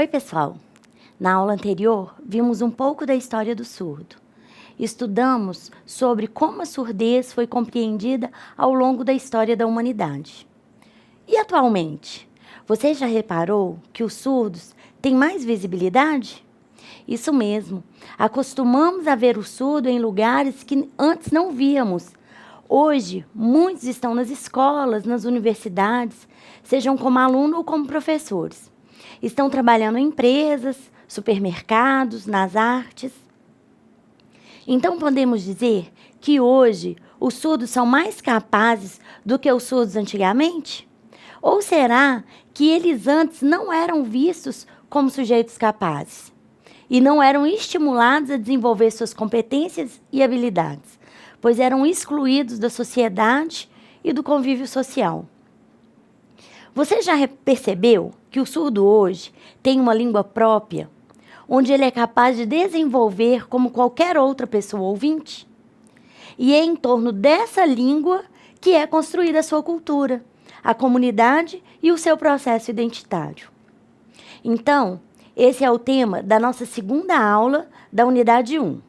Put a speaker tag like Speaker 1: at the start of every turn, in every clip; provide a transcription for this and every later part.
Speaker 1: Oi, pessoal! Na aula anterior, vimos um pouco da história do surdo. Estudamos sobre como a surdez foi compreendida ao longo da história da humanidade. E atualmente, você já reparou que os surdos têm mais visibilidade? Isso mesmo, acostumamos a ver o surdo em lugares que antes não víamos. Hoje, muitos estão nas escolas, nas universidades, sejam como aluno ou como professores. Estão trabalhando em empresas, supermercados, nas artes. Então, podemos dizer que hoje os surdos são mais capazes do que os surdos antigamente? Ou será que eles antes não eram vistos como sujeitos capazes e não eram estimulados a desenvolver suas competências e habilidades, pois eram excluídos da sociedade e do convívio social? Você já percebeu que o surdo hoje tem uma língua própria, onde ele é capaz de desenvolver como qualquer outra pessoa ouvinte? E é em torno dessa língua que é construída a sua cultura, a comunidade e o seu processo identitário. Então, esse é o tema da nossa segunda aula da unidade 1.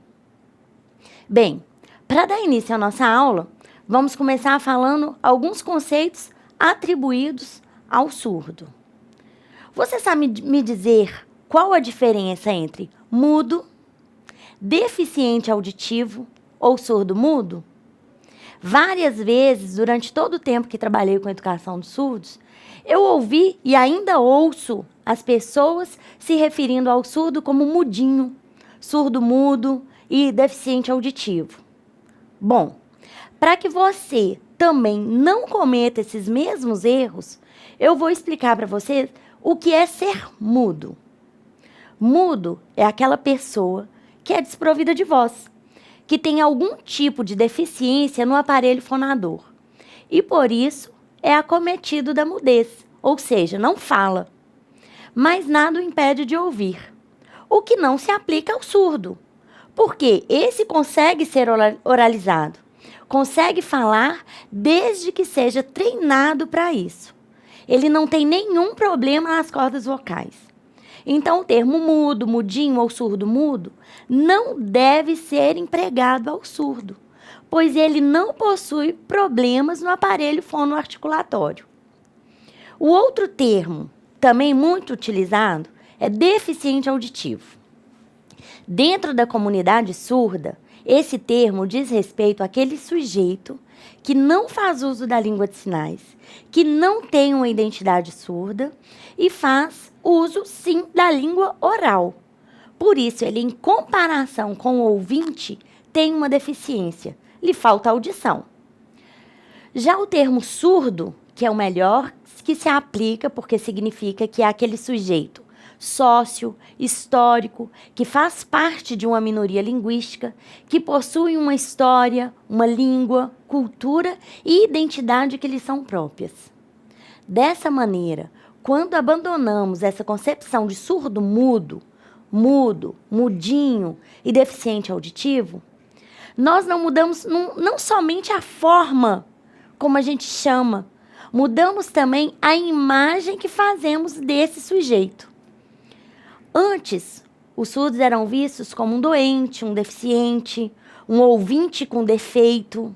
Speaker 1: Bem, para dar início à nossa aula, vamos começar falando alguns conceitos atribuídos ao surdo. Você sabe me dizer qual a diferença entre mudo, deficiente auditivo ou surdo-mudo? Várias vezes, durante todo o tempo que trabalhei com educação de surdos, eu ouvi e ainda ouço as pessoas se referindo ao surdo como mudinho, surdo-mudo e deficiente auditivo. Bom, para que você também não cometa esses mesmos erros, eu vou explicar para você o que é ser mudo. Mudo é aquela pessoa que é desprovida de voz, que tem algum tipo de deficiência no aparelho fonador e, por isso, é acometido da mudez, ou seja, não fala. Mas nada o impede de ouvir, o que não se aplica ao surdo, porque esse consegue ser oralizado, consegue falar desde que seja treinado para isso. Ele não tem nenhum problema nas cordas vocais. Então, o termo mudo, mudinho ou surdo-mudo não deve ser empregado ao surdo, pois ele não possui problemas no aparelho fonoarticulatório. O outro termo, também muito utilizado, é deficiente auditivo. Dentro da comunidade surda, esse termo diz respeito àquele sujeito que não faz uso da língua de sinais, que não tem uma identidade surda e faz uso, sim, da língua oral. Por isso, ele, em comparação com o ouvinte, tem uma deficiência, lhe falta audição. Já o termo surdo, que é o melhor que se aplica, porque significa que é aquele sujeito sócio, histórico, que faz parte de uma minoria linguística, que possui uma história, uma língua, cultura e identidade que lhes são próprias. Dessa maneira, quando abandonamos essa concepção de surdo-mudo, mudo, mudinho e deficiente auditivo, nós não mudamos não somente a forma como a gente chama, mudamos também a imagem que fazemos desse sujeito. Antes, os surdos eram vistos como um doente, um deficiente, um ouvinte com defeito.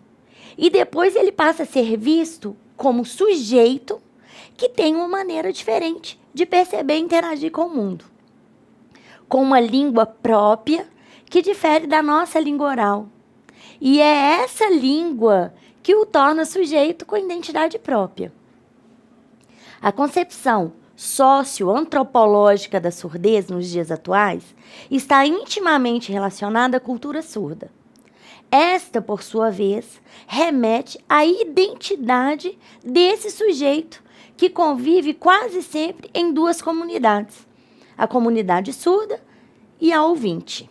Speaker 1: E depois ele passa a ser visto como sujeito que tem uma maneira diferente de perceber e interagir com o mundo, com uma língua própria que difere da nossa língua oral. E é essa língua que o torna sujeito com identidade própria. A concepção socioantropológica da surdez nos dias atuais está intimamente relacionada à cultura surda. Esta, por sua vez, remete à identidade desse sujeito que convive quase sempre em duas comunidades, a comunidade surda e a ouvinte.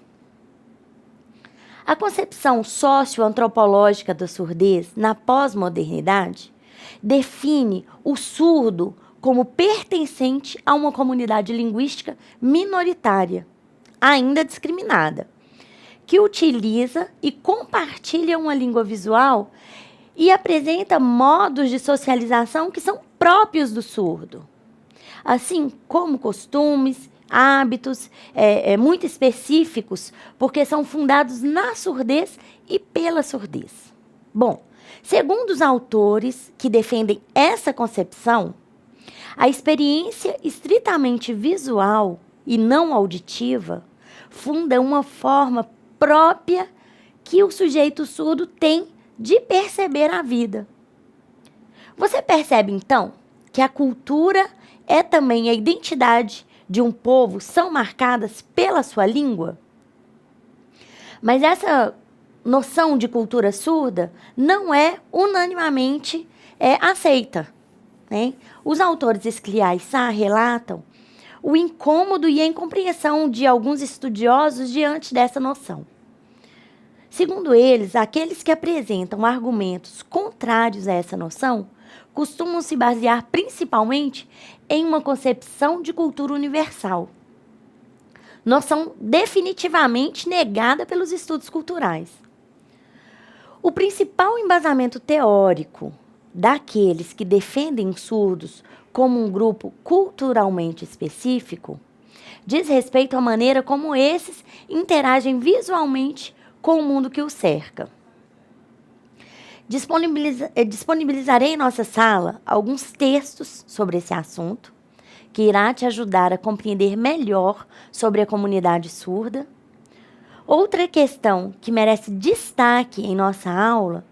Speaker 1: A concepção socioantropológica da surdez na pós-modernidade define o surdo como pertencente a uma comunidade linguística minoritária, ainda discriminada, que utiliza e compartilha uma língua visual e apresenta modos de socialização que são próprios do surdo, assim como costumes hábitos muito específicos, porque são fundados na surdez e pela surdez. Bom, segundo os autores que defendem essa concepção, a experiência estritamente visual e não auditiva funda uma forma própria que o sujeito surdo tem de perceber a vida. Você percebe, então, que a cultura é também a identidade de um povo, são marcadas pela sua língua? Mas essa noção de cultura surda não é unanimemente aceita, né? Os autores Sclia e Sá relatam o incômodo e a incompreensão de alguns estudiosos diante dessa noção. Segundo eles, aqueles que apresentam argumentos contrários a essa noção costumam se basear principalmente em uma concepção de cultura universal, noção definitivamente negada pelos estudos culturais. O principal embasamento teórico daqueles que defendem os surdos como um grupo culturalmente específico diz respeito à maneira como esses interagem visualmente com o mundo que os cerca. Disponibilizarei em nossa sala alguns textos sobre esse assunto, que irá te ajudar a compreender melhor sobre a comunidade surda. Outra questão que merece destaque em nossa aula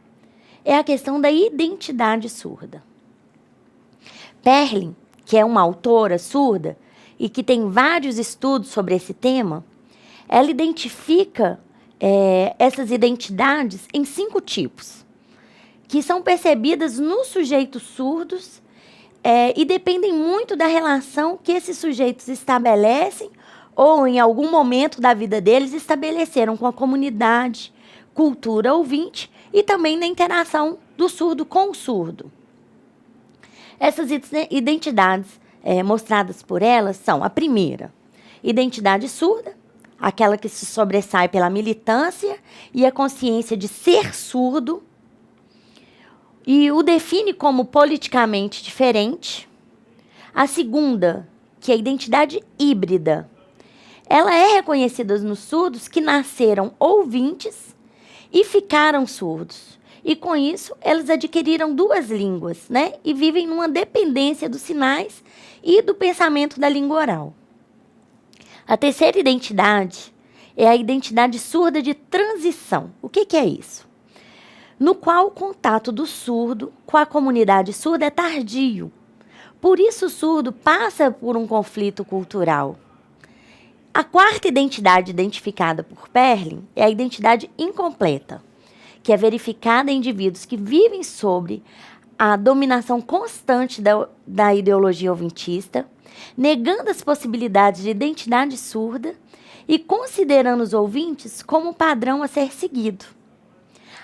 Speaker 1: é a questão da identidade surda. Perlin, que é uma autora surda e que tem vários estudos sobre esse tema, ela identifica essas identidades em 5 tipos, que são percebidas nos sujeitos surdos e dependem muito da relação que esses sujeitos estabelecem ou, em algum momento da vida deles, estabeleceram com a comunidade, cultura ouvinte e também na interação do surdo com o surdo. Essas identidades mostradas por elas são: a primeira, identidade surda, aquela que se sobressai pela militância e a consciência de ser surdo, e o define como politicamente diferente. A segunda, que é a identidade híbrida, ela é reconhecida nos surdos que nasceram ouvintes e ficaram surdos. E com isso, eles adquiriram 2 línguas, né? E vivem numa dependência dos sinais e do pensamento da língua oral. A terceira identidade é a identidade surda de transição. O que é isso? No qual o contato do surdo com a comunidade surda é tardio. Por isso, o surdo passa por um conflito cultural. A quarta identidade identificada por Perlin é a identidade incompleta, que é verificada em indivíduos que vivem sob a dominação constante da ideologia ouvintista, negando as possibilidades de identidade surda e considerando os ouvintes como padrão a ser seguido.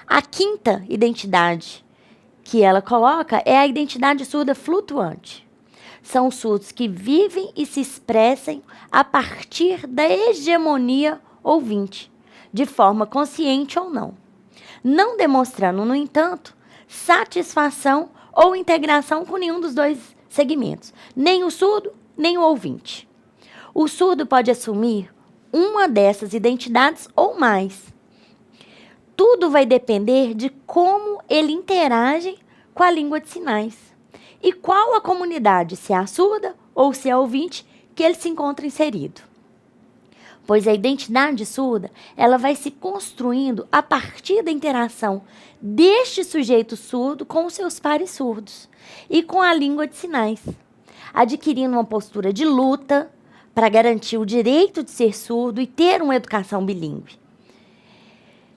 Speaker 1: A quinta identidade que ela coloca é a identidade surda flutuante. São os surdos que vivem e se expressam a partir da hegemonia ouvinte, de forma consciente ou não, não demonstrando, no entanto, satisfação ou integração com nenhum dos 2 segmentos, nem o surdo, nem o ouvinte. O surdo pode assumir uma dessas identidades ou mais. Tudo vai depender de como ele interage com a língua de sinais e qual a comunidade, se é a surda ou se é a ouvinte, que ele se encontra inserido. Pois a identidade surda, ela vai se construindo a partir da interação deste sujeito surdo com os seus pares surdos e com a língua de sinais, adquirindo uma postura de luta para garantir o direito de ser surdo e ter uma educação bilíngue,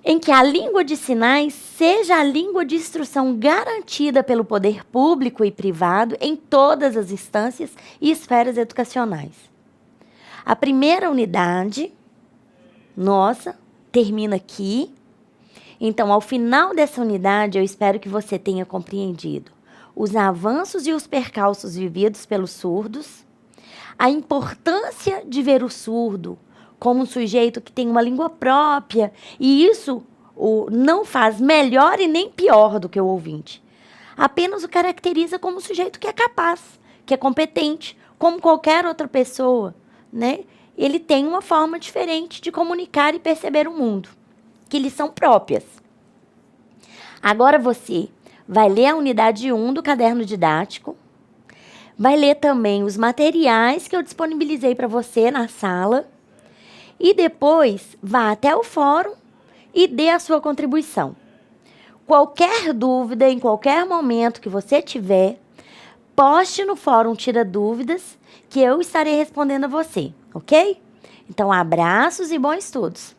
Speaker 1: em que a língua de sinais seja a língua de instrução garantida pelo poder público e privado em todas as instâncias e esferas educacionais. A primeira unidade nossa termina aqui. Então, ao final dessa unidade, eu espero que você tenha compreendido os avanços e os percalços vividos pelos surdos, a importância de ver o surdo como um sujeito que tem uma língua própria, e isso não faz melhor e nem pior do que o ouvinte. Apenas o caracteriza como um sujeito que é capaz, que é competente, como qualquer outra pessoa, né, ele tem uma forma diferente de comunicar e perceber o mundo, que lhes são próprias. Agora você vai ler a unidade 1 do caderno didático, vai ler também os materiais que eu disponibilizei para você na sala e depois vá até o fórum e dê a sua contribuição. Qualquer dúvida, em qualquer momento que você tiver, poste no fórum Tira Dúvidas, que eu estarei respondendo a você, ok? Então, abraços e bons estudos!